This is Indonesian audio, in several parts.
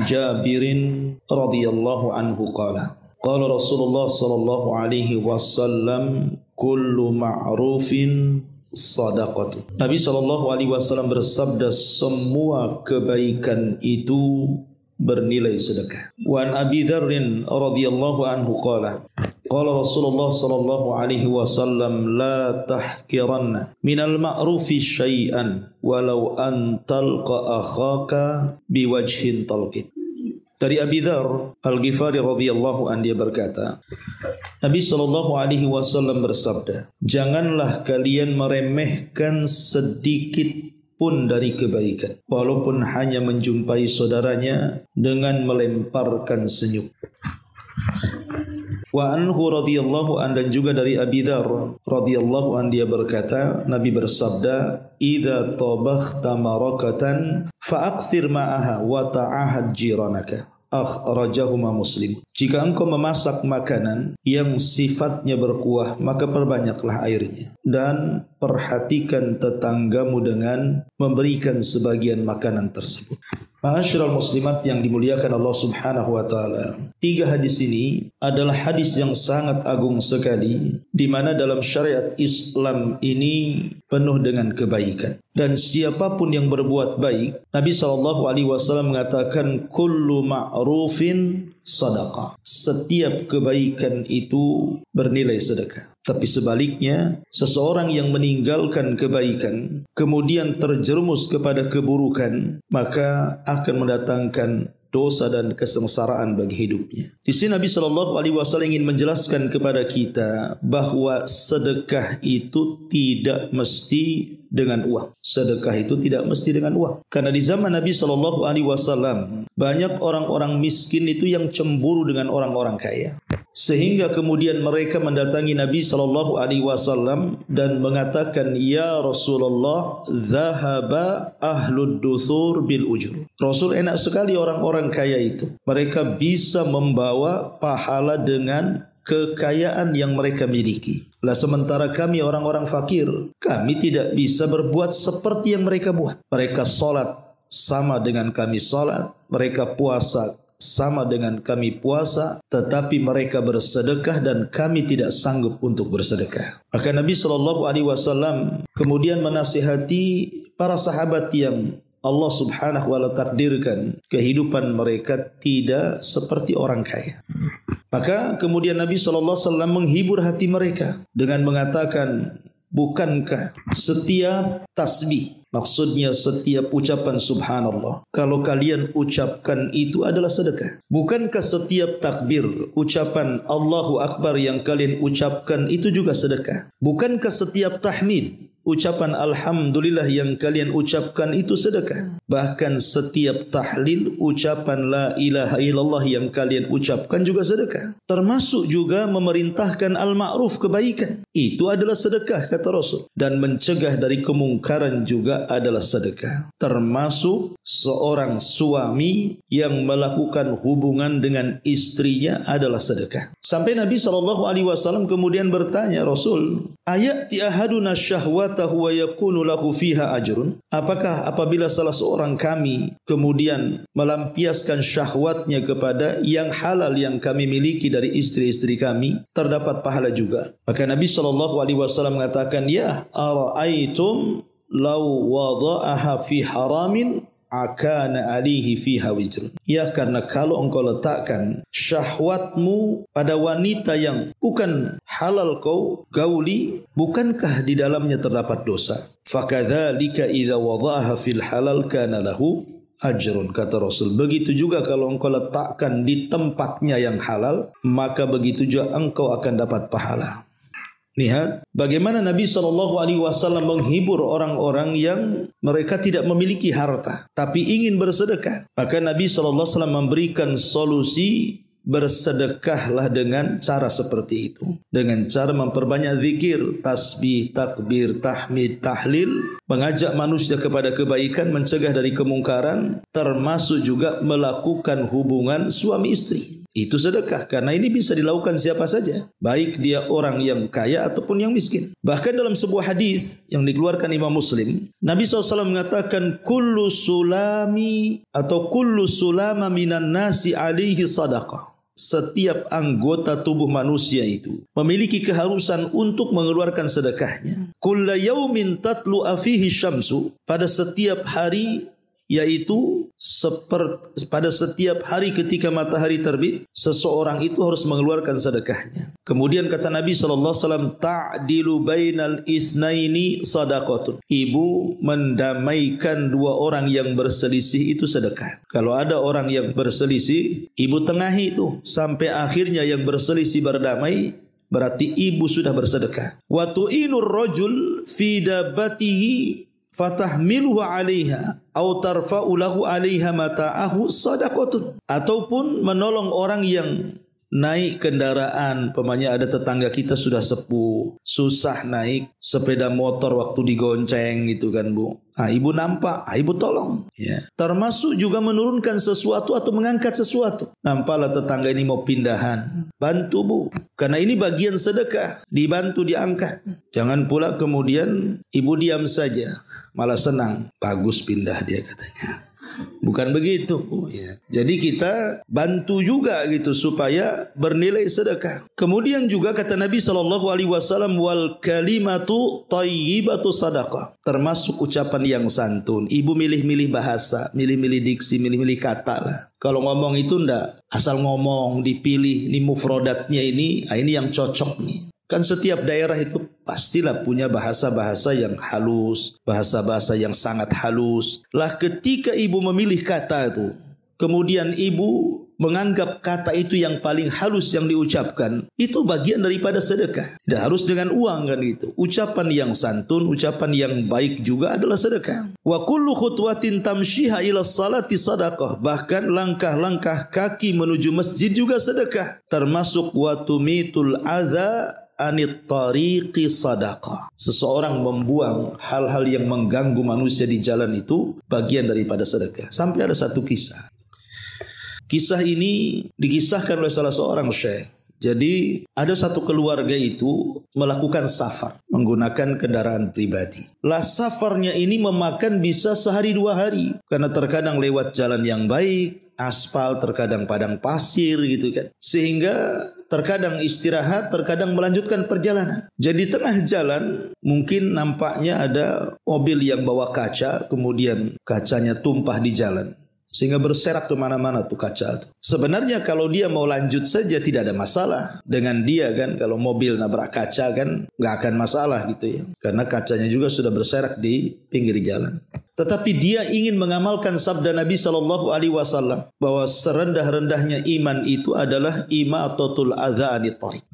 Jabirin radhiyallahu anhu qala qala Rasulullah sallallahu alaihi wasallam kullu ma'rufin sadaqatu. Nabi sallallahu alaihi wasallam bersabda, semua kebaikan itu bernilai sedekah. Wa an Abi Dzar radhiyallahu anhu qala qala Rasulullah sallallahu alaihi wasallam la tahkiranna minal ma'rufi syai'an walau an talqa akhaka biwajhin talqin. Dari Abi Dzar Al-Ghifari radhiyallahu anhu, dia berkata, Nabi sallallahu alaihi wasallam bersabda, janganlah kalian meremehkan sedikit pun dari kebaikan, walaupun hanya menjumpai saudaranya dengan melemparkan senyum. Wa anhu radhiyallahu an, dan juga dari Abi Dzar radhiyallahu an, dia berkata, Nabi bersabda, idza tabakhta marakatan fa'akthir ma'aha wa ta'ahad jiranaka. Akhrajahuma Muslim. Jika engkau memasak makanan yang sifatnya berkuah, maka perbanyaklah airnya dan perhatikan tetanggamu dengan memberikan sebagian makanan tersebut. Ma'asyiral muslimat yang dimuliakan Allah Subhanahu wa taala. 3 hadis ini adalah hadis yang sangat agung sekali, di mana dalam syariat Islam ini penuh dengan kebaikan. Dan siapapun yang berbuat baik, Nabi SAW mengatakan kullu ma'rufin sadaqah. Setiap kebaikan itu bernilai sedekah. Tapi sebaliknya, seseorang yang meninggalkan kebaikan kemudian terjerumus kepada keburukan, maka akan mendatangkan dosa dan kesengsaraan bagi hidupnya. Di sini Nabi SAW ingin menjelaskan kepada kita bahwa sedekah itu tidak mesti dengan uang. Sedekah itu tidak mesti dengan uang. Karena di zaman Nabi SAW banyak orang-orang miskin itu yang cemburu dengan orang-orang kaya. Sehingga kemudian mereka mendatangi Nabi SAW dan mengatakan, ya Rasulullah, dhahaba ahlud duthur bil ujur. Rasul, enak sekali orang-orang kaya itu. Mereka bisa membawa pahala dengan kekayaan yang mereka miliki. Lah sementara kami orang-orang fakir, kami tidak bisa berbuat seperti yang mereka buat. Mereka salat sama dengan kami salat, mereka puasa sama dengan kami puasa, tetapi mereka bersedekah dan kami tidak sanggup untuk bersedekah. Maka Nabi SAW kemudian menasihati para sahabat yang Allah Subhanahu wa ta'ala takdirkan kehidupan mereka tidak seperti orang kaya. Maka kemudian Nabi SAW menghibur hati mereka dengan mengatakan, bukankah setiap tasbih, maksudnya setiap ucapan subhanallah, kalau kalian ucapkan itu adalah sedekah? Bukankah setiap takbir, ucapan Allahu Akbar yang kalian ucapkan itu juga sedekah? Bukankah setiap tahmid, ucapan alhamdulillah yang kalian ucapkan itu sedekah? Bahkan setiap tahlil, ucapan la ilaha illallah yang kalian ucapkan juga sedekah. Termasuk juga memerintahkan al-ma'ruf, kebaikan. Itu adalah sedekah, kata Rasul. Dan mencegah dari kemungkaran juga adalah sedekah. Termasuk seorang suami yang melakukan hubungan dengan istrinya adalah sedekah. Sampai Nabi SAW kemudian bertanya, Rasul, ayati ahaduna syahwatahu wa yakunu lahu fiha ajrun? Apakah apabila salah seorang kami kemudian melampiaskan syahwatnya kepada yang halal yang kami miliki dari istri-istri kami, terdapat pahala juga? Maka Nabi SAW mengatakan, ya ara'aitum law wada'aha fi haramin akana alihi fiha wizrun. Ya, karena kalau engkau letakkan syahwatmu pada wanita yang bukan halal kau gauli, bukankah di dalamnya terdapat dosa? Fakadzalika idza wada'aha fil halal kana lahu ajrun, kata Rasul. Begitu juga kalau engkau letakkan di tempatnya yang halal, maka begitu juga engkau akan dapat pahala. Lihat bagaimana Nabi SAW menghibur orang-orang yang mereka tidak memiliki harta tapi ingin bersedekah. Maka Nabi SAW memberikan solusi, bersedekahlah dengan cara seperti itu. Dengan cara memperbanyak zikir, tasbih, takbir, tahmid, tahlil, mengajak manusia kepada kebaikan, mencegah dari kemungkaran, termasuk juga melakukan hubungan suami istri. itu sedekah. Karena ini bisa dilakukan siapa saja, baik dia orang yang kaya ataupun yang miskin. Bahkan dalam sebuah hadis yang dikeluarkan Imam Muslim, Nabi SAW mengatakan kullu sulami atau kullu sulama minan nasi alaihi sadaqah. Setiap anggota tubuh manusia itu memiliki keharusan untuk mengeluarkan sedekahnya. Kulla yaumin tatlu afihi syamsu, pada setiap hari, yaitu pada setiap hari ketika matahari terbit, seseorang itu harus mengeluarkan sedekahnya. Kemudian kata Nabi SAW, ta'dilu bainal isnaini sadaqatun. Ibu mendamaikan dua orang yang berselisih itu sedekah. Kalau ada orang yang berselisih, ibu tengahi itu sampai akhirnya yang berselisih berdamai, berarti ibu sudah bersedekah. Wa tu'inur rajul fi dabbatihi fatahmiluhu 'alaiha au tarfa'u lahu 'alaiha mata'ahu shadaqatun. Ataupun menolong orang yang naik kendaraan, pemanya ada tetangga kita sudah sepuh, susah naik sepeda motor waktu digonceng gitu kan Bu. Ibu nampak, ibu tolong ya. Termasuk juga menurunkan sesuatu atau mengangkat sesuatu. Nampaklah tetangga ini mau pindahan, bantu Bu, karena ini bagian sedekah, dibantu diangkat. Jangan pula kemudian ibu diam saja, malah senang, bagus pindah dia katanya. Bukan begitu ya. Jadi kita bantu juga gitu supaya bernilai sedekah. Kemudian juga kata Nabi SAW, wal kalimatu thayyibatu sadaqah. Termasuk ucapan yang santun. Ibu milih-milih bahasa, milih-milih diksi, milih-milih kata lah. Kalau ngomong itu ndak asal ngomong, dipilih ini mufrodatnya ini yang cocok nih. Kan setiap daerah itu pastilah punya bahasa-bahasa yang halus, bahasa-bahasa yang sangat halus. Lah ketika ibu memilih kata itu, kemudian ibu menganggap kata itu yang paling halus yang diucapkan, itu bagian daripada sedekah. Tidak harus dengan uang kan gitu. Ucapan yang santun, ucapan yang baik juga adalah sedekah. Wa kullu khutwatin tamshiha ila salati sadaqah. Bahkan langkah-langkah kaki menuju masjid juga sedekah. Termasuk wa tumitul adza anit tariqi sadaqah. Seseorang membuang hal-hal yang mengganggu manusia di jalan itu bagian daripada sedekah. Sampai ada satu kisah. Kisah ini dikisahkan oleh salah seorang syekh. Jadi ada satu keluarga itu melakukan safar menggunakan kendaraan pribadi. Lah safarnya ini memakan bisa sehari dua hari. Karena terkadang lewat jalan yang baik, aspal, terkadang padang pasir gitu kan. Sehingga terkadang istirahat, terkadang melanjutkan perjalanan. Jadi tengah jalan mungkin nampaknya ada mobil yang bawa kaca, kemudian kacanya tumpah di jalan. Sehingga berserak kemana-mana tuh kaca tuh. Sebenarnya kalau dia mau lanjut saja tidak ada masalah dengan dia kan. Kalau mobil nabrak kaca kan gak akan masalah gitu ya. Karena kacanya juga sudah berserak di pinggir jalan. Tetapi dia ingin mengamalkan sabda Nabi SAW bahwa serendah-rendahnya iman itu adalah imatatul adza anit thariq.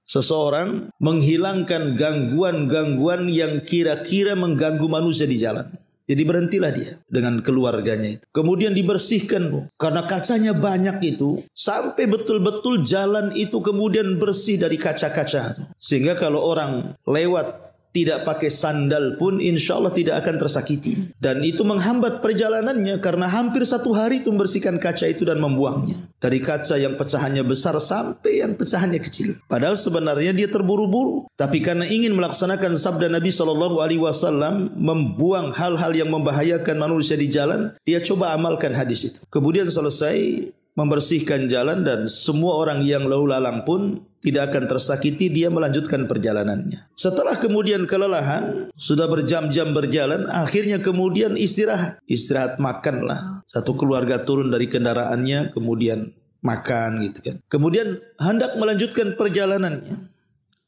Seseorang menghilangkan gangguan-gangguan yang kira-kira mengganggu manusia di jalan. Jadi berhentilah dia dengan keluarganya itu. Kemudian dibersihkan Bu. Karena kacanya banyak itu. Sampai betul-betul jalan itu kemudian bersih dari kaca-kaca itu. Sehingga kalau orang lewat tidak pakai sandal pun insya Allah tidak akan tersakiti. Dan itu menghambat perjalanannya karena hampir satu hari itu membersihkan kaca itu dan membuangnya. Dari kaca yang pecahannya besar sampai yang pecahannya kecil. Padahal sebenarnya dia terburu-buru. Tapi karena ingin melaksanakan sabda Nabi SAW, membuang hal-hal yang membahayakan manusia di jalan, dia coba amalkan hadis itu. Kemudian selesai membersihkan jalan dan semua orang yang lalu lalang pun tidak akan tersakiti, dia melanjutkan perjalanannya. Setelah kemudian kelelahan, sudah berjam-jam berjalan, akhirnya kemudian istirahat. Istirahat makanlah. Satu keluarga turun dari kendaraannya, kemudian makan gitu kan. Kemudian hendak melanjutkan perjalanannya.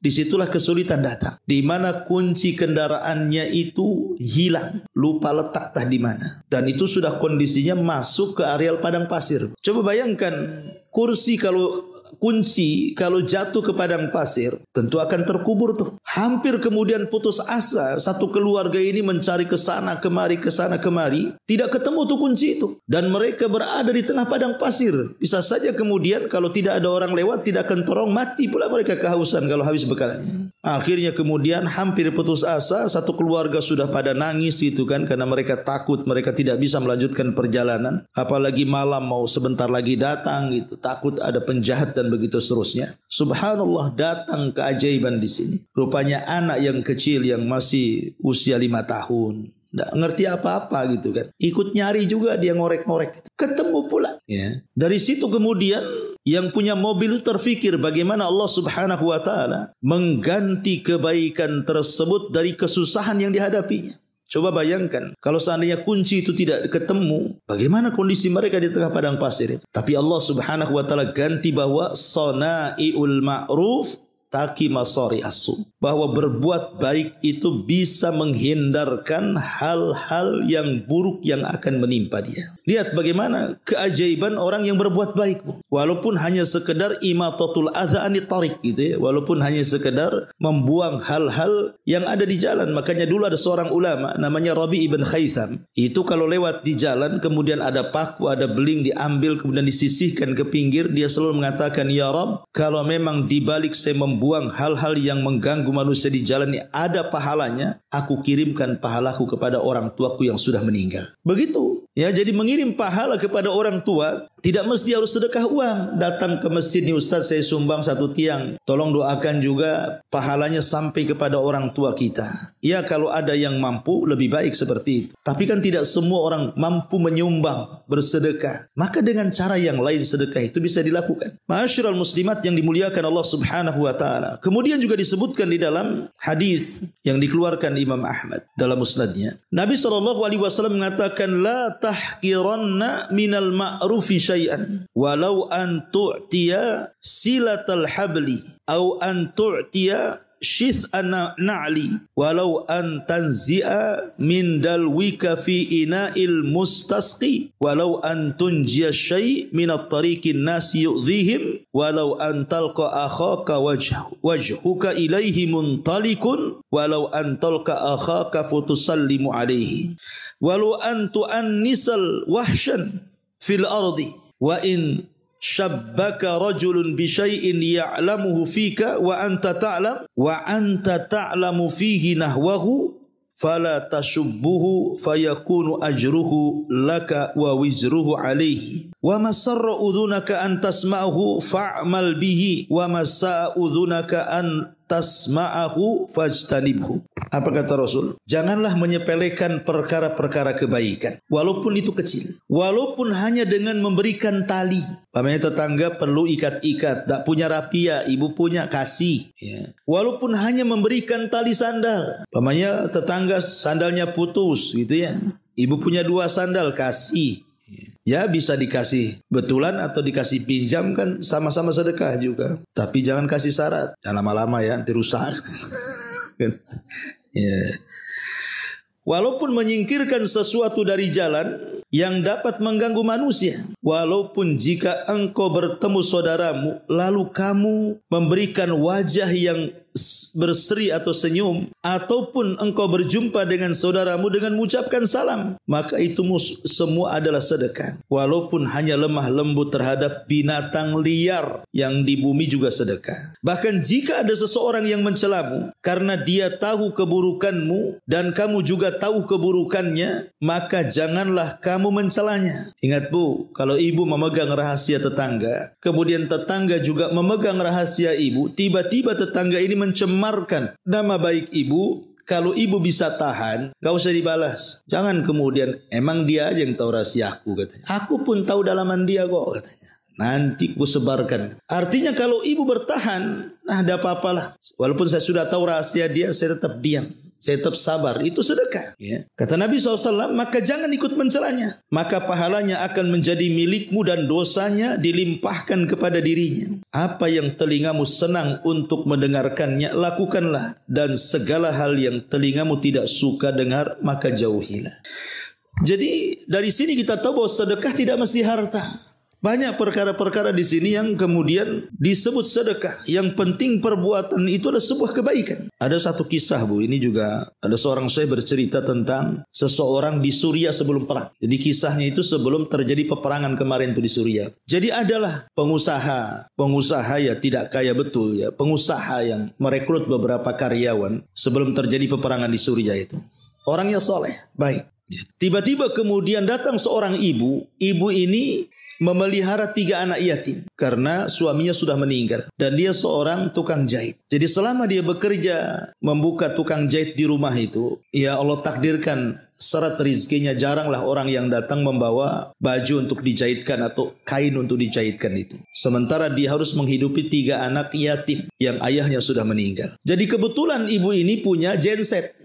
Disitulah kesulitan datang. Di mana kunci kendaraannya itu hilang, lupa letak tah di mana. Dan itu sudah kondisinya masuk ke areal padang pasir. Coba bayangkan kursi, kalau kunci kalau jatuh ke padang pasir tentu akan terkubur tuh. Hampir kemudian putus asa, satu keluarga ini mencari ke sana kemari, tidak ketemu tuh kunci itu. Dan mereka berada di tengah padang pasir. Bisa saja kemudian kalau tidak ada orang lewat, tidak akan terong, mati pula mereka kehausan kalau habis bekalnya. Akhirnya kemudian hampir putus asa, satu keluarga sudah pada nangis itu kan, karena mereka takut mereka tidak bisa melanjutkan perjalanan. Apalagi malam mau sebentar lagi datang gitu, takut ada penjahat dan begitu seterusnya. Subhanallah, datang keajaiban di sini. Rupanya anak yang kecil yang masih usia 5 tahun, nggak ngerti apa-apa gitu kan, ikut nyari juga, dia ngorek-ngorek, ketemu pula ya. Dari situ kemudian yang punya mobil itu terfikir bagaimana Allah subhanahu wa ta'ala mengganti kebaikan tersebut dari kesusahan yang dihadapinya. Coba bayangkan kalau seandainya kunci itu tidak ketemu, bagaimana kondisi mereka di tengah padang pasir itu. Tapi Allah subhanahu wa ta'ala ganti bahwa sana'iul ma'ruf taki masari asu, bahwa berbuat baik itu bisa menghindarkan hal-hal yang buruk yang akan menimpa dia. Lihat bagaimana keajaiban orang yang berbuat baik, walaupun hanya sekedar imatatul adza anit tariq gitu ya, walaupun hanya sekedar membuang hal-hal yang ada di jalan. Makanya dulu ada seorang ulama namanya Rabi ibn Khaytham, itu kalau lewat di jalan kemudian ada paku, ada beling diambil kemudian disisihkan ke pinggir, dia selalu mengatakan, ya Rabb, kalau memang dibalik saya membuang hal-hal yang mengganggu manusia di jalan ini ada pahalanya, aku kirimkan pahalaku kepada orang tuaku yang sudah meninggal. Begitu ya, jadi mengirim pahala kepada orang tua tidak mesti harus sedekah uang. Datang ke masjid nih Ustaz, saya sumbang 1 tiang, tolong doakan juga pahalanya sampai kepada orang tua kita. Ya kalau ada yang mampu lebih baik seperti itu. Tapi kan tidak semua orang mampu menyumbang, bersedekah. Maka dengan cara yang lain sedekah itu bisa dilakukan. Ma'asyiral muslimat yang dimuliakan Allah subhanahu wa ta'ala. Kemudian juga disebutkan di dalam hadis yang dikeluarkan Imam Ahmad dalam musnadnya, Nabi SAW mengatakan, la tahqiranna minal ma'rufi syai'an walau an tu'tiya silatal habli au an tu'tiya syith'an na'li walau an tanzi'a min dalwika fi ina'il mustasqi walau an tunjiya syai' min at-tariqin nasi yu'dhihim walau an talqa akhaka wajhuka ilaihi muntalikun walau an talqa akhaka futusallimu alaihi walau an tu'annisal wahshan fil ardi wa in syabbaka rajulun bi syai'in ya'lamuhu fika wa anta ta'lamu fihi nahwahu fala tashubbuhu fayakunu ajruhu laka wa wizruhu alaihi wa masarra udhunaka an tasma'ahu fa'mal bihi wa masa'a udhunaka an tasma'ahu fajtanibhu. Apa kata Rasul? Janganlah menyepelekan perkara-perkara kebaikan, walaupun itu kecil, walaupun hanya dengan memberikan tali. Pamannya tetangga perlu ikat-ikat, tak punya rapia, ibu punya, kasih ya. Walaupun hanya memberikan tali sandal, pamannya tetangga sandalnya putus gitu ya, ibu punya 2 sandal, kasih ya. Bisa dikasih betulan atau dikasih pinjam kan sama-sama sedekah juga. Tapi jangan kasih syarat, jangan lama-lama ya, nanti rusak. Ya. Walaupun menyingkirkan sesuatu dari jalan yang dapat mengganggu manusia, walaupun jika engkau bertemu saudaramu lalu kamu memberikan wajah yang berseri atau senyum, ataupun engkau berjumpa dengan saudaramu dengan mengucapkan salam, maka itu semua adalah sedekah. Walaupun hanya lemah lembut terhadap binatang liar yang di bumi juga sedekah. Bahkan jika ada seseorang yang mencelamu karena dia tahu keburukanmu dan kamu juga tahu keburukannya, maka janganlah kamu mencelanya. Ingat Bu, kalau ibu memegang rahasia tetangga, kemudian tetangga juga memegang rahasia ibu, tiba-tiba tetangga ini mencemarkan nama baik ibu, kalau ibu bisa tahan, gak usah dibalas. Jangan kemudian, emang dia aja yang tahu rahasiaku, katanya. Aku pun tahu dalaman dia kok, katanya. Nanti ku sebarkan. Artinya kalau ibu bertahan, nah ada apa-apalah. Walaupun saya sudah tahu rahasia dia, saya tetap diam. Saya tetap sabar, itu sedekah ya. Kata Nabi SAW, maka jangan ikut mencelanya, maka pahalanya akan menjadi milikmu dan dosanya dilimpahkan kepada dirinya. Apa yang telingamu senang untuk mendengarkannya, lakukanlah, dan segala hal yang telingamu tidak suka dengar, maka jauhilah. Jadi dari sini kita tahu bahwa sedekah tidak mesti harta. Banyak perkara-perkara di sini yang kemudian disebut sedekah. Yang penting perbuatan itu adalah sebuah kebaikan. Ada satu kisah, Bu, ini juga ada seorang saya bercerita tentang seseorang di Suriah sebelum perang. Jadi kisahnya itu sebelum terjadi peperangan kemarin itu di Suriah. Jadi adalah pengusaha ya tidak kaya betul ya, pengusaha yang merekrut beberapa karyawan sebelum terjadi peperangan di Suriah itu. Orangnya soleh, baik. Tiba-tiba kemudian datang seorang ibu ini memelihara 3 anak yatim karena suaminya sudah meninggal dan dia seorang tukang jahit. Jadi selama dia bekerja membuka tukang jahit di rumah itu, ya Allah takdirkan syarat rizkinya, jaranglah orang yang datang membawa baju untuk dijahitkan atau kain untuk dijahitkan itu. Sementara dia harus menghidupi 3 anak yatim yang ayahnya sudah meninggal. Jadi kebetulan ibu ini punya genset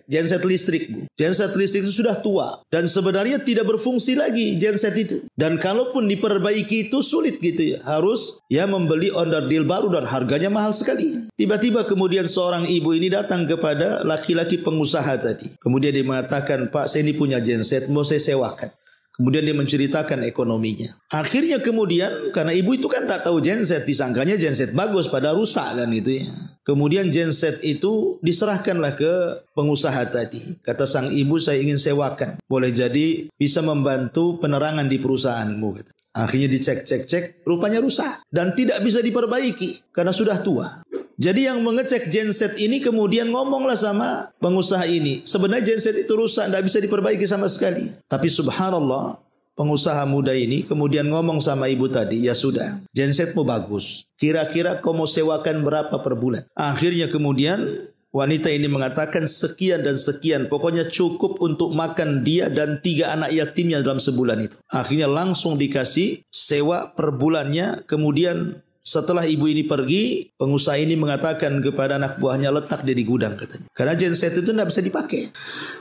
listrik, Bu. Genset listrik itu sudah tua dan sebenarnya tidak berfungsi lagi genset itu. Dan kalaupun diperbaiki itu sulit gitu ya. Harus ya membeli onderdil baru dan harganya mahal sekali. Tiba-tiba kemudian seorang ibu ini datang kepada laki-laki pengusaha tadi. Kemudian dia mengatakan, "Pak, saya ini punya genset, mau saya sewakan." Kemudian dia menceritakan ekonominya. Akhirnya kemudian karena ibu itu kan tak tahu genset, disangkanya genset bagus pada rusak kan itu ya. Kemudian genset itu diserahkanlah ke pengusaha tadi. Kata sang ibu, "Saya ingin sewakan. Boleh jadi bisa membantu penerangan di perusahaanmu." Kata. Akhirnya dicek, rupanya rusak dan tidak bisa diperbaiki karena sudah tua. Jadi yang mengecek genset ini kemudian ngomonglah sama pengusaha ini. Sebenarnya genset itu rusak, tidak bisa diperbaiki sama sekali. Tapi subhanallah, pengusaha muda ini kemudian ngomong sama ibu tadi, "Ya sudah, gensetmu bagus. Kira-kira kau mau sewakan berapa per bulan?" Akhirnya kemudian wanita ini mengatakan sekian dan sekian. Pokoknya cukup untuk makan dia dan 3 anak yatimnya dalam sebulan itu. Akhirnya langsung dikasih sewa per bulannya. Kemudian setelah ibu ini pergi, pengusaha ini mengatakan kepada anak buahnya, "Letak dia di gudang," katanya. Karena genset itu tidak bisa dipakai.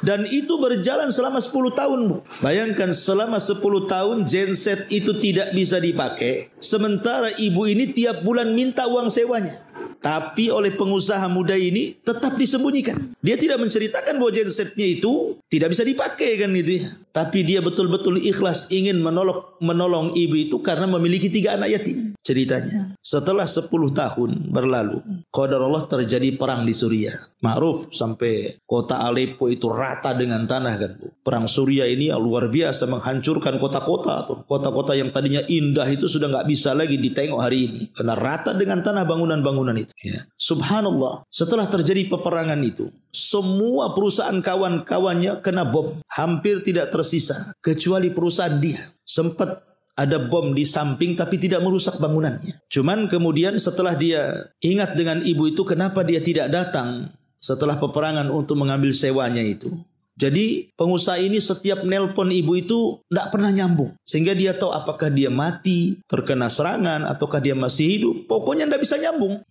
Dan itu berjalan selama 10 tahun, Bu. Bayangkan selama 10 tahun genset itu tidak bisa dipakai. Sementara ibu ini tiap bulan minta uang sewanya. Tapi oleh pengusaha muda ini tetap disembunyikan. Dia tidak menceritakan bahwa gensetnya itu tidak bisa dipakai kan itu ya. Tapi dia betul-betul ikhlas ingin menolong ibu itu karena memiliki 3 anak yatim. Ceritanya, setelah 10 tahun berlalu, qadarullah terjadi perang di Suriah. Ma'ruf sampai kota Aleppo itu rata dengan tanah kan, Bu. Perang Suriah ini luar biasa menghancurkan kota-kota tuh. Kota-kota yang tadinya indah itu sudah nggak bisa lagi ditengok hari ini karena rata dengan tanah bangunan-bangunan itu. Ya. Subhanallah, setelah terjadi peperangan itu, semua perusahaan kawan-kawannya kena bom. Hampir tidak tersisa kecuali perusahaan dia. Sempat ada bom di samping tapi tidak merusak bangunannya. Cuman kemudian setelah dia ingat dengan ibu itu, kenapa dia tidak datang setelah peperangan untuk mengambil sewanya itu. Jadi pengusaha ini setiap nelpon ibu itu tidak pernah nyambung. Sehingga dia tahu apakah dia mati, terkena serangan, ataukah dia masih hidup. Pokoknya tidak bisa nyambung.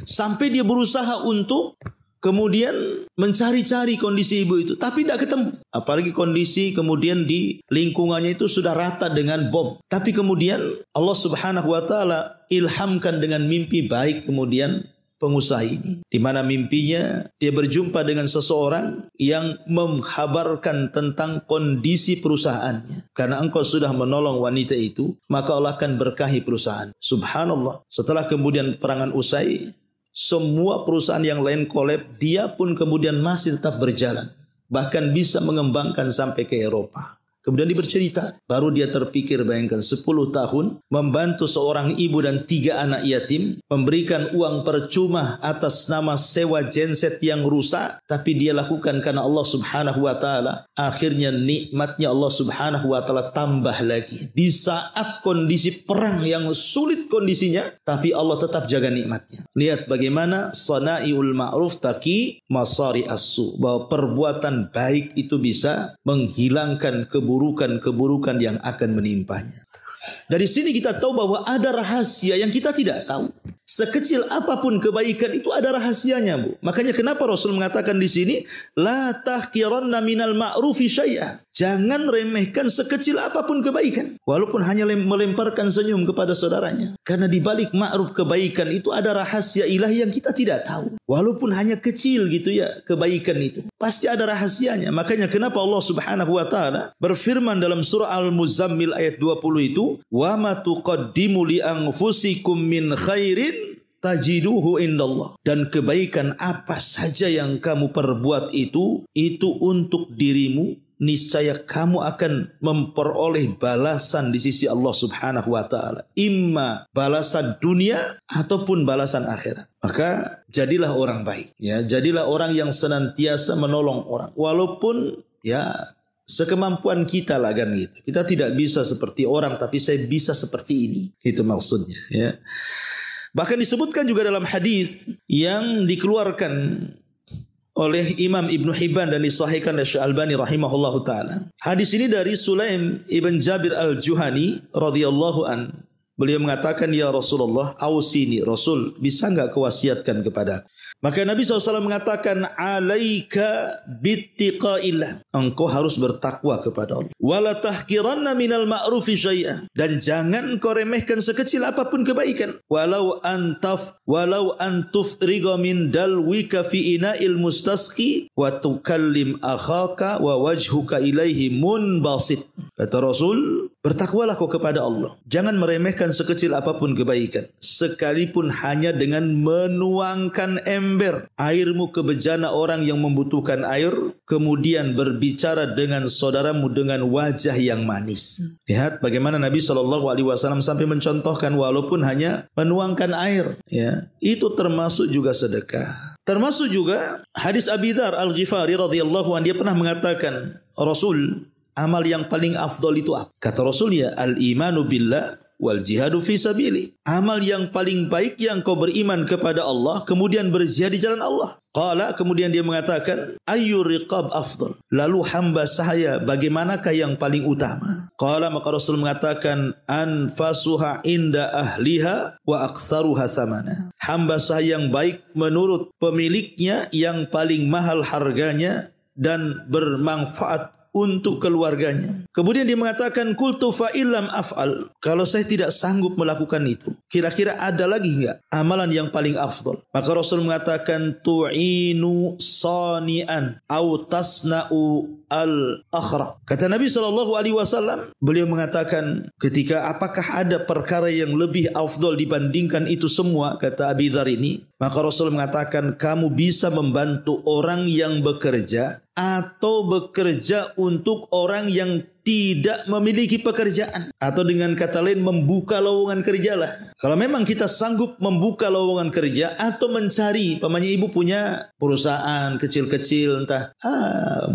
Sampai dia berusaha untuk kemudian mencari-cari kondisi ibu itu, tapi tidak ketemu. Apalagi kondisi kemudian di lingkungannya itu sudah rata dengan bom. Tapi kemudian Allah Subhanahu wa taala ilhamkan dengan mimpi baik kemudian pengusaha ini, di mana mimpinya dia berjumpa dengan seseorang yang menghabarkan tentang kondisi perusahaannya. Karena engkau sudah menolong wanita itu, maka Allah akan berkahi perusahaan. Subhanallah. Setelah kemudian peperangan usai, semua perusahaan yang lain kolab, dia pun kemudian masih tetap berjalan. Bahkan bisa mengembangkan sampai ke Eropa. Kemudian dia bercerita, baru dia terpikir, bayangkan 10 tahun membantu seorang ibu dan 3 anak yatim, memberikan uang percuma atas nama sewa genset yang rusak, tapi dia lakukan karena Allah Subhanahu wa taala. Akhirnya nikmatnya Allah Subhanahu wa taala tambah lagi. Di saat kondisi perang yang sulit kondisinya, tapi Allah tetap jaga nikmatnya. Lihat bagaimana sanaiul ma'ruf taqi masari as-su, bahwa perbuatan baik itu bisa menghilangkan keburukan yang akan menimpanya. Dari sini kita tahu bahwa ada rahasia yang kita tidak tahu. Sekecil apapun kebaikan itu ada rahasianya, Bu. Makanya kenapa Rasul mengatakan di sini, la tahqiranna minal ma'rufi syai'a. Jangan remehkan sekecil apapun kebaikan, walaupun hanya melemparkan senyum kepada saudaranya. Karena di balik ma'ruf kebaikan itu ada rahasia ilahi yang kita tidak tahu. Walaupun hanya kecil gitu ya, kebaikan itu pasti ada rahasianya. Makanya kenapa Allah Subhanahu wa taala berfirman dalam surah Al-Muzammil ayat 20 itu, wa ma tuqaddimu li anfusikum min khairin tajiduhu indallah. Dan kebaikan apa saja yang kamu perbuat itu untuk dirimu, niscaya kamu akan memperoleh balasan di sisi Allah Subhanahu wa taala. Imma balasan dunia ataupun balasan akhirat. Maka jadilah orang baik, ya, jadilah orang yang senantiasa menolong orang. Walaupun ya sekemampuan kita lah kan gitu. Kita tidak bisa seperti orang, tapi saya bisa seperti ini. Itu maksudnya, ya. Bahkan disebutkan juga dalam hadis yang dikeluarkan oleh Imam Ibnu Hibban dan disahihkan oleh Syekh Albani rahimahullahu taala. Hadis ini dari Sulaim ibn Jabir al-Juhani radhiyallahu an. Beliau mengatakan, ya Rasulullah, ausini, Rasul, bisa enggak kewasiatkan kepada? Maka Nabi SAW mengatakan, alaika bittiqaillah. Engkau harus bertakwa kepada Allah. Wala tahqiranna minal ma'rufi syai'a. Dan jangan kau remehkan sekecil apapun kebaikan. Walau antufriga min dalwika fi ina'il mustasqi wa tukallim akhaka wa wajhuka ilaihi munbasit. Kata Rasul, bertakwalah kau kepada Allah. Jangan meremehkan sekecil apapun kebaikan, sekalipun hanya dengan menuangkan ember airmu ke bejana orang yang membutuhkan air, kemudian berbicara dengan saudaramu dengan wajah yang manis. Lihat bagaimana Nabi SAW sampai mencontohkan walaupun hanya menuangkan air, ya, itu termasuk juga sedekah. Termasuk juga hadis Abi Dzar Al-Ghifari radhiyallahu anhu, dia pernah mengatakan, Rasul, amal yang paling afdol itu apa? Kata Rasul, ya, al-imanu billah wal jihadu fi sabili. Amal yang paling baik yang kau beriman kepada Allah, kemudian berjihad di jalan Allah. Qala, kemudian dia mengatakan, ayyur riqab afdal. Lalu hamba sahaya bagaimanakah yang paling utama? Qala, maka Rasul mengatakan, anfasuha inda ahliha wa aktsaruha thamana. Hamba sahaya yang baik menurut pemiliknya, yang paling mahal harganya dan bermanfaat untuk keluarganya. Kemudian dia mengatakan, qultu fa illam af'al. Kalau saya tidak sanggup melakukan itu, kira-kira ada lagi enggak amalan yang paling afdal? Maka Rasul mengatakan, tu'inu sani'an au tasna'u al-akhra. Kata Nabi SAW, beliau mengatakan, ketika apakah ada perkara yang lebih afdal dibandingkan itu semua, kata Abi Dzar ini, maka Rasul mengatakan, kamu bisa membantu orang yang bekerja atau bekerja untuk orang yang tidak memiliki pekerjaan, atau dengan kata lain membuka lowongan kerja lah. Kalau memang kita sanggup membuka lowongan kerja atau mencari, pamannya ibu punya perusahaan kecil-kecil, entah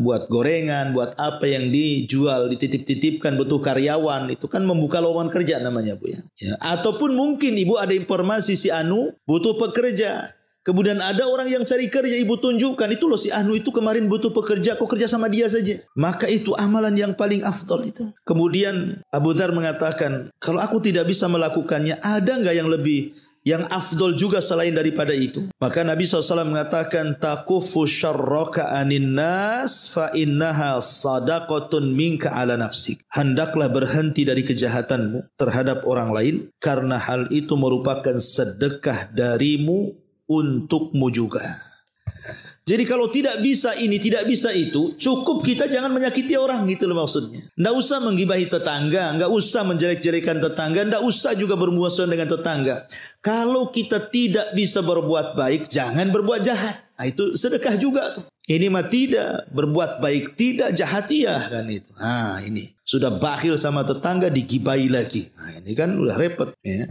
buat gorengan, buat apa yang dijual, dititip-titipkan, butuh karyawan, itu kan membuka lowongan kerja namanya, Bu, ya. Ataupun mungkin ibu ada informasi si anu butuh pekerja. Kemudian ada orang yang cari kerja, ibu tunjukkan, itu loh si anu itu kemarin butuh pekerja, kok kerja sama dia saja. Maka itu amalan yang paling afdal itu. Kemudian Abu Dzar mengatakan, kalau aku tidak bisa melakukannya, ada enggak yang afdal juga selain daripada itu? Maka Nabi SAW mengatakan, takufu syarraka anin nas fa innaha sadaqatun minka ala nafsik. Hendaklah berhenti dari kejahatanmu terhadap orang lain, karena hal itu merupakan sedekah darimu untukmu juga. Jadi kalau tidak bisa ini, tidak bisa itu, cukup kita jangan menyakiti orang, gitu loh maksudnya. Tidak usah menggibahi tetangga, tidak usah menjelek-jelekan tetangga, tidak usah juga bermusuhan dengan tetangga. Kalau kita tidak bisa berbuat baik, jangan berbuat jahat. Nah, itu sedekah juga tuh. Ini mah tidak, berbuat baik tidak, jahat iya kan itu. Nah ini, sudah bakhil sama tetangga, digibahi lagi. Nah ini kan udah repot, ya.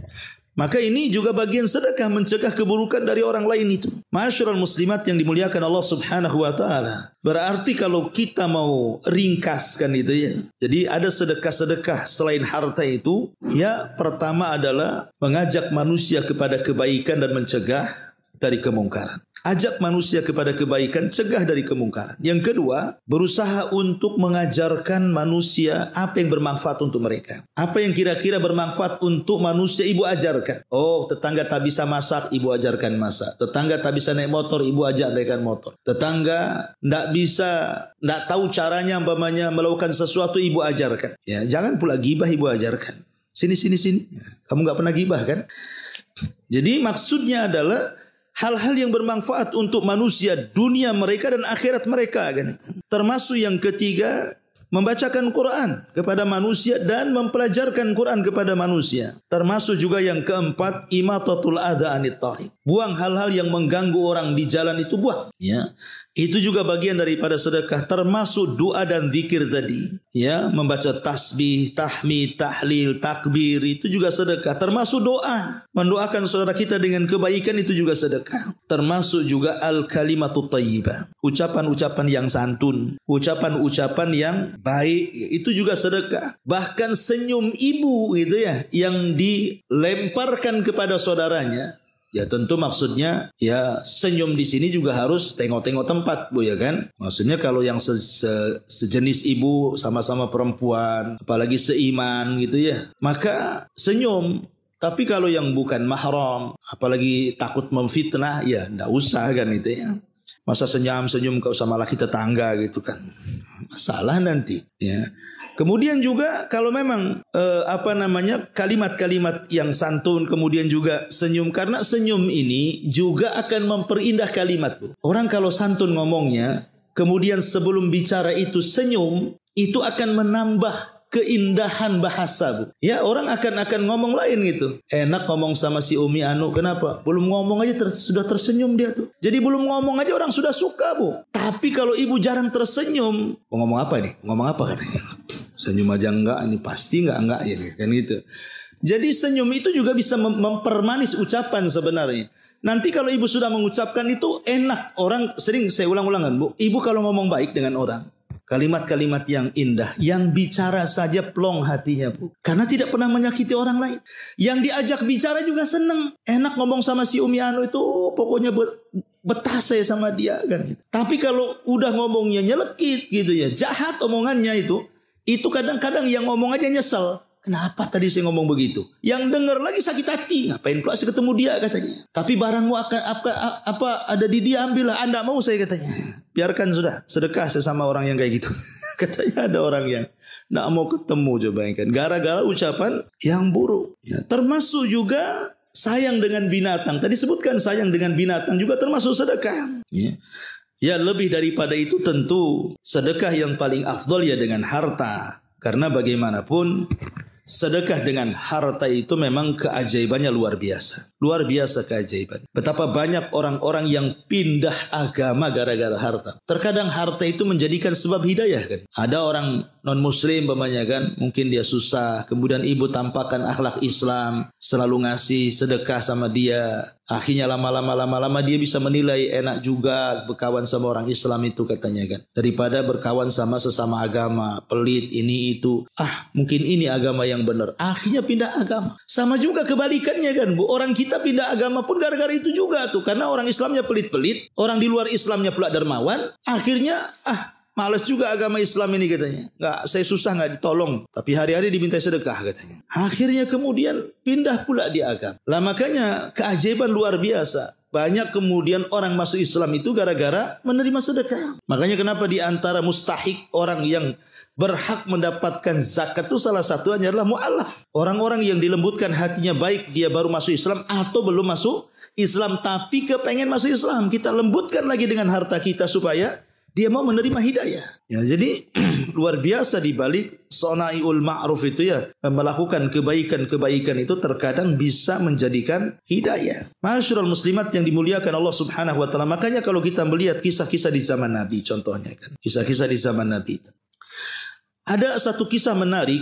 Maka ini juga bagian sedekah, mencegah keburukan dari orang lain itu. Ma'asyiral muslimat yang dimuliakan Allah Subhanahu wa taala. Berarti kalau kita mau ringkaskan itu, ya. Jadi ada sedekah-sedekah selain harta itu, ya, pertama adalah mengajak manusia kepada kebaikan dan mencegah dari kemungkaran. Ajak manusia kepada kebaikan, cegah dari kemungkaran. Yang kedua, berusaha untuk mengajarkan manusia apa yang bermanfaat untuk mereka. Apa yang kira-kira bermanfaat untuk manusia, ibu ajarkan. Oh, tetangga tak bisa masak, ibu ajarkan masak. Tetangga tak bisa naik motor, ibu ajarkan motor. Tetangga tak tahu caranya umpamanya melakukan sesuatu, ibu ajarkan. Ya, jangan pula gibah, ibu ajarkan. Sini. Kamu nggak pernah gibah kan? Jadi maksudnya adalah hal-hal yang bermanfaat untuk manusia, dunia mereka dan akhirat mereka kan. Termasuk yang ketiga, membacakan Quran kepada manusia dan mempelajarkan Quran kepada manusia. Termasuk juga yang keempat, imatatul adza anit thariq. Buang hal-hal yang mengganggu orang di jalan itu, buang. Ya. Itu juga bagian daripada sedekah, termasuk doa dan zikir tadi. Ya, membaca tasbih, tahmid, tahlil, takbir, itu juga sedekah. Termasuk doa, mendoakan saudara kita dengan kebaikan, itu juga sedekah. Termasuk juga al-kalimatut thayyibah, ucapan-ucapan yang santun, ucapan-ucapan yang baik, itu juga sedekah. Bahkan senyum ibu gitu ya, yang dilemparkan kepada saudaranya. Ya tentu maksudnya ya senyum di sini juga harus tengok-tengok tempat, Bu, ya kan? Maksudnya kalau yang sejenis ibu, sama-sama perempuan, apalagi seiman gitu ya, maka senyum. Tapi kalau yang bukan mahram, apalagi takut memfitnah, ya enggak usah kan itu ya. Masa senyum-senyum kau sama laki tetangga gitu kan, masalah nanti ya. Kemudian juga kalau memang kalimat-kalimat yang santun, kemudian juga senyum, karena senyum ini juga akan memperindah kalimat, Bu. Orang kalau santun ngomongnya, kemudian sebelum bicara itu senyum, itu akan menambah keindahan bahasa, Bu. Ya, orang akan ngomong lain gitu. Enak ngomong sama si Umi Anu, kenapa? Belum ngomong aja sudah tersenyum dia tuh. Jadi belum ngomong aja orang sudah suka, Bu. Tapi kalau ibu jarang tersenyum, mau ngomong apa nih? Ngomong apa katanya? Senyum aja enggak, ini pasti enggak ya kan gitu. Jadi senyum itu juga bisa mempermanis ucapan sebenarnya. Nanti kalau ibu sudah mengucapkan itu enak. Orang sering saya ulang-ulangan, Bu. Ibu kalau ngomong baik dengan orang, kalimat-kalimat yang indah, yang bicara saja plong hatinya, Bu. Karena tidak pernah menyakiti orang lain. Yang diajak bicara juga seneng. Enak ngomong sama si Umi Anu itu, pokoknya betah saya sama dia kan gitu. Tapi kalau udah ngomongnya nyelekit gitu ya, jahat omongannya itu kadang-kadang yang ngomong aja nyesel. Kenapa tadi saya ngomong begitu? Yang dengar lagi sakit hati. Ngapain pula saya ketemu dia katanya. Tapi barangmu akan apa ada di dia, ambillah. Anda mau saya katanya. Biarkan sudah, sedekah sesama orang yang kayak gitu. Katanya ada orang yang nggak mau ketemu, coba kan. Gara-gara ucapan yang buruk. Ya, termasuk juga sayang dengan binatang. Tadi sebutkan sayang dengan binatang juga termasuk sedekah. Ya. Ya, lebih daripada itu tentu sedekah yang paling afdol ya dengan harta. Karena bagaimanapun sedekah dengan harta itu memang keajaibannya luar biasa. Luar biasa keajaiban. Betapa banyak orang-orang yang pindah agama gara-gara harta. Terkadang harta itu menjadikan sebab hidayah kan. Ada orang non-muslim umpamanya kan, mungkin dia susah, kemudian ibu tampakkan akhlak Islam, selalu ngasih sedekah sama dia. Akhirnya lama-lama dia bisa menilai enak juga berkawan sama orang Islam itu katanya kan. Daripada berkawan sama sesama agama, pelit ini itu. Mungkin ini agama yang benar. Akhirnya pindah agama. Sama juga kebalikannya kan, Bu. Orang kita pindah agama pun gara-gara itu juga tuh. Karena orang Islamnya pelit-pelit, orang di luar Islamnya pula dermawan. Akhirnya males juga agama Islam ini katanya. Saya susah nggak ditolong. Tapi hari-hari diminta sedekah katanya. Akhirnya kemudian pindah pula di agama. Lah makanya keajaiban luar biasa. Banyak kemudian orang masuk Islam itu gara-gara menerima sedekah. Makanya kenapa di antara mustahik orang yang berhak mendapatkan zakat itu salah satunya adalah mu'alaf. Orang-orang yang dilembutkan hatinya baik dia baru masuk Islam atau belum masuk Islam tapi kepengen masuk Islam. Kita lembutkan lagi dengan harta kita supaya dia mau menerima hidayah. Ya, jadi luar biasa di balik sonaiul ma'ruf itu ya, melakukan kebaikan-kebaikan itu terkadang bisa menjadikan hidayah. Ma'asyiral muslimat yang dimuliakan Allah Subhanahu wa taala. Makanya kalau kita melihat kisah-kisah di zaman Nabi contohnya kan. Kisah-kisah di zaman Nabi. Ada satu kisah menarik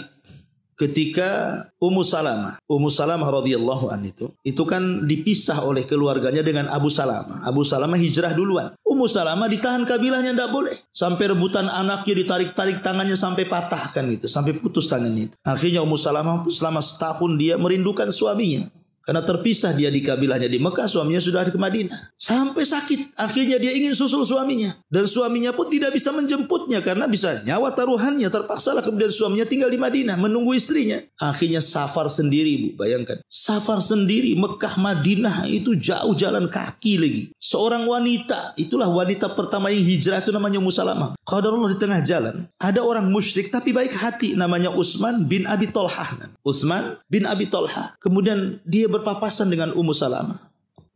ketika Ummu Salamah radhiyallahu anha itu kan dipisah oleh keluarganya dengan Abu Salamah. Abu Salamah hijrah duluan. Ummu Salamah ditahan kabilahnya, tidak boleh. Sampai rebutan anaknya, ditarik-tarik tangannya sampai patah kan gitu, sampai putus tangannya itu. Akhirnya Ummu Salamah selama setahun dia merindukan suaminya. Karena terpisah dia di kabilahnya di Mekah, suaminya sudah ada ke Madinah. Sampai sakit, akhirnya dia ingin susul suaminya. Dan suaminya pun tidak bisa menjemputnya karena bisa nyawa taruhannya. Terpaksalah kemudian suaminya tinggal di Madinah menunggu istrinya. Akhirnya safar sendiri, Bu, bayangkan. Safar sendiri, Mekah Madinah itu jauh jalan kaki lagi. Seorang wanita, itulah wanita pertama yang hijrah, itu namanya Ummu Salamah. Qadarullah di tengah jalan, ada orang musyrik tapi baik hati namanya Utsman bin Abi Thalhah. Utsman bin Abi Thalhah. Kemudian dia berpapasan dengan Ummu Salamah.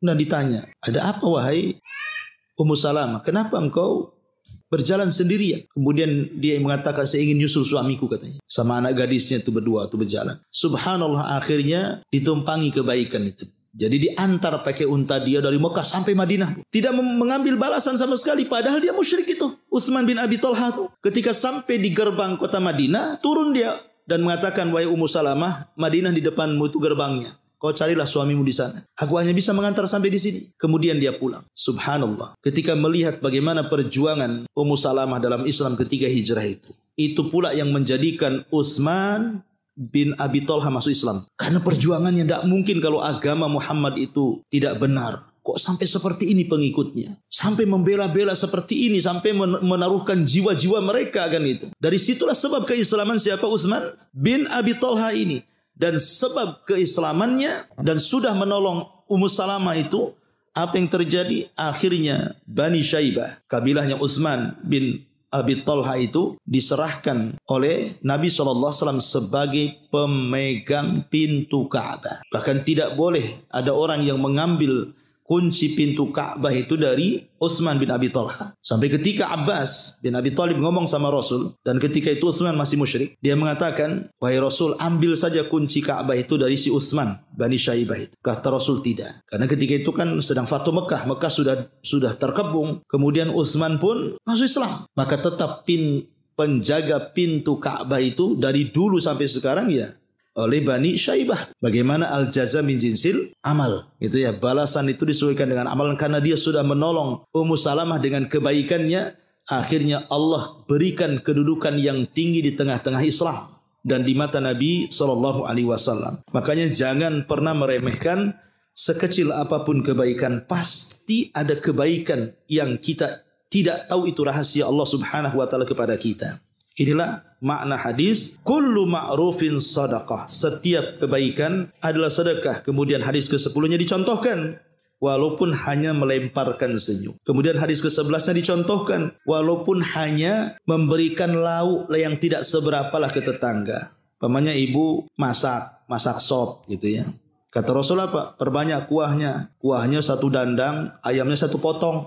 Nah ditanya, ada apa wahai Ummu Salamah? Kenapa engkau berjalan sendirian? Kemudian dia mengatakan, saya ingin nyusul suamiku katanya. Sama anak gadisnya itu berdua itu berjalan. Subhanallah, akhirnya ditumpangi kebaikan itu. Jadi diantar pakai unta dia dari Mekah sampai Madinah. Tidak mengambil balasan sama sekali. Padahal dia musyrik itu. Utsman bin Abi Thalhah itu. Ketika sampai di gerbang kota Madinah, turun dia. Dan mengatakan, wahai Ummu Salamah, Madinah di depanmu itu gerbangnya. Kau carilah suamimu di sana. Aku hanya bisa mengantar sampai di sini. Kemudian dia pulang. Subhanallah. Ketika melihat bagaimana perjuangan Ummu Salamah dalam Islam ketika hijrah itu. Itu pula yang menjadikan Utsman bin Abi Thalhah masuk Islam. Karena perjuangannya tidak mungkin kalau agama Muhammad itu tidak benar. Kok sampai seperti ini pengikutnya? Sampai membela-bela seperti ini. Sampai menaruhkan jiwa-jiwa mereka kan itu. Dari situlah sebab keislaman siapa? Utsman bin Abi Thalhah ini. Dan sebab keislamannya dan sudah menolong Ummu Salamah itu, apa yang terjadi? Akhirnya Bani Syaibah, kabilahnya Utsman bin Abi Thalhah itu diserahkan oleh Nabi SAW sebagai pemegang pintu Ka'bah. Bahkan tidak boleh ada orang yang mengambil kunci pintu Ka'bah itu dari Utsman bin Abi Thalhah. Sampai ketika Abbas bin Abi Thalib ngomong sama Rasul, dan ketika itu Utsman masih musyrik, dia mengatakan, wahai Rasul, ambil saja kunci Ka'bah itu dari si Utsman Bani Syaibah itu. Kata Rasul tidak. Karena ketika itu kan sedang Fatu Mekah. Mekah sudah terkepung. Kemudian Utsman pun masuk Islam. Maka tetap penjaga pintu Ka'bah itu dari dulu sampai sekarang ya oleh Bani Syaibah. Bagaimana al-jaza min jinsil amal. Itu ya, balasan itu disesuaikan dengan amalan. Karena dia sudah menolong Ummu Salamah dengan kebaikannya, akhirnya Allah berikan kedudukan yang tinggi di tengah-tengah Islam dan di mata Nabi SAW. Makanya jangan pernah meremehkan sekecil apapun kebaikan. Pasti ada kebaikan yang kita tidak tahu itu rahasia Allah Subhanahu wa taala kepada kita. Inilah makna hadis, kullu ma'rufin sadaqah. Setiap kebaikan adalah sedekah. Kemudian hadis ke-10-nya dicontohkan, walaupun hanya melemparkan senyum. Kemudian hadis ke-11-nya dicontohkan, walaupun hanya memberikan lauk yang tidak seberapalah ke tetangga. Pamannya ibu masak sop gitu ya. Kata Rasul apa? Perbanyak kuahnya. Kuahnya 1 dandang, ayamnya 1 potong.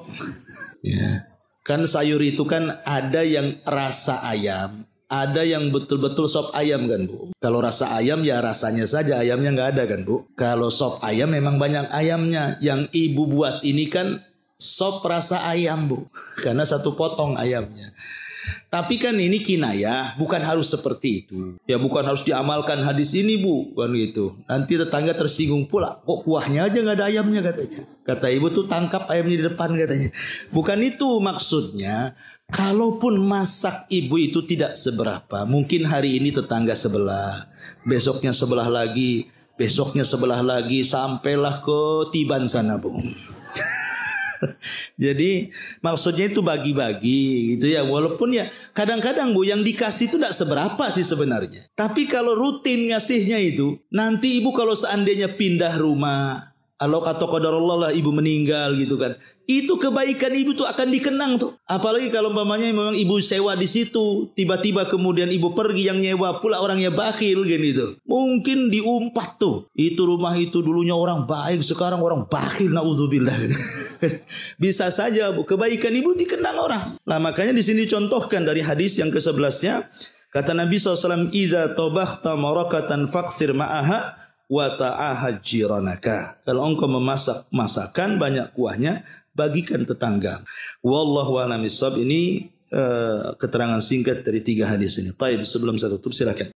Ya. Kan sayur itu kan ada yang rasa ayam, ada yang betul-betul sop ayam kan Bu. Kalau rasa ayam ya rasanya saja, ayamnya nggak ada kan Bu. Kalau sop ayam memang banyak ayamnya. Yang ibu buat ini kan sop rasa ayam Bu, karena 1 potong ayamnya. Tapi kan ini kinayah, bukan harus seperti itu. Ya bukan harus diamalkan hadis ini Bu, kan gitu. Nanti tetangga tersinggung pula, kok kuahnya aja nggak ada ayamnya katanya. Kata ibu tuh tangkap ayamnya di depan katanya. Bukan itu maksudnya. Kalaupun masak ibu itu tidak seberapa, mungkin hari ini tetangga sebelah, besoknya sebelah lagi, besoknya sebelah lagi, sampailah ke Tiban sana Bu. Jadi maksudnya itu bagi-bagi gitu ya. Walaupun ya kadang-kadang Bu yang dikasih itu tidak seberapa sih sebenarnya. Tapi kalau rutin ngasihnya itu, nanti ibu kalau seandainya pindah rumah, Allah kata qadarullah lah ibu meninggal gitu kan, itu kebaikan ibu tuh akan dikenang tuh. Apalagi kalau umpamanya memang ibu sewa di situ, tiba-tiba kemudian ibu pergi, yang nyewa pula orangnya bakhil gitu. Mungkin diumpat tuh. Itu rumah itu dulunya orang baik, sekarang orang bakhil, naudzubillah. Bisa saja Bu, kebaikan ibu dikenang orang. Nah makanya di sini contohkan dari hadis yang ke-11-nya, kata Nabi SAW, idza tabakhta marakatan faqsir ma'aha wa ta'ahad jiranaka. Kalau engkau memasak masakan banyak kuahnya, bagikan tetangga. Wallahu a'lam bishawab. Ini keterangan singkat dari 3 hadis ini. Taib, sebelum saya tutup silakan.